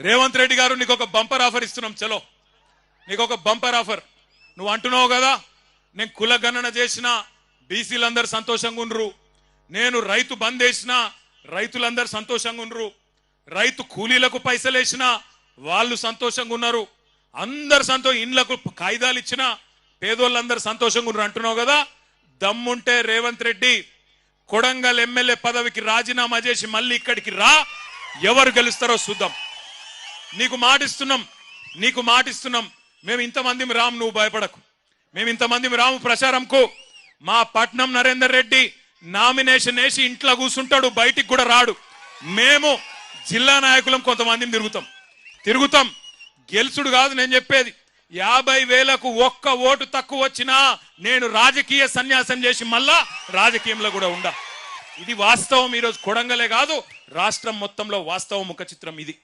రేవంత్ రెడ్డి గారు నీకు ఒక బంపర్ ఆఫర్ ఇస్తున్నాం. చలో నీకు ఒక బంపర్ ఆఫర్. నువ్వు అంటున్నావు కదా నేను కుల గణన చేసిన బీసీలందరూ సంతోషంగా ఉండ్రు, నేను రైతు బంద్ వేసిన రైతులందరూ సంతోషంగా ఉండ్రు, రైతు కూలీలకు పైసలు వేసిన వాళ్ళు సంతోషంగా ఉన్నారు, అందరు ఇండ్లకు కాయిదాలు ఇచ్చిన పేదోళ్ళందరూ సంతోషంగా ఉన్నారు అంటున్నావు కదా. దమ్ముంటే రేవంత్ రెడ్డి కొడంగల్ ఎమ్మెల్యే పదవికి రాజీనామా చేసి మళ్ళీ ఇక్కడికి రా, ఎవరు గెలుస్తారో చూద్దాం. నీకు మాటిస్తున్నాం. మేము ఇంతమంది రాము, నువ్వు భయపడకు. మేము ఇంతమంది రాము ప్రచారంకు. మా పట్నం నరేందర్ రెడ్డి నామినేషన్ వేసి ఇంట్లో కూర్చుంటాడు, బయటికి కూడా రాడు. మేము జిల్లా నాయకులం కొంతమందిని తిరుగుతాం. గెలుచుడు కాదు నేను చెప్పేది. 50,000కు ఒక్క ఓటు తక్కువ వచ్చినా నేను రాజకీయ సన్యాసం చేసి మళ్ళా రాజకీయంలో కూడా ఉండా. ఇది వాస్తవం. ఈరోజు కొడంగలే కాదు రాష్ట్రం మొత్తంలో వాస్తవ ముఖ చిత్రం ఇది.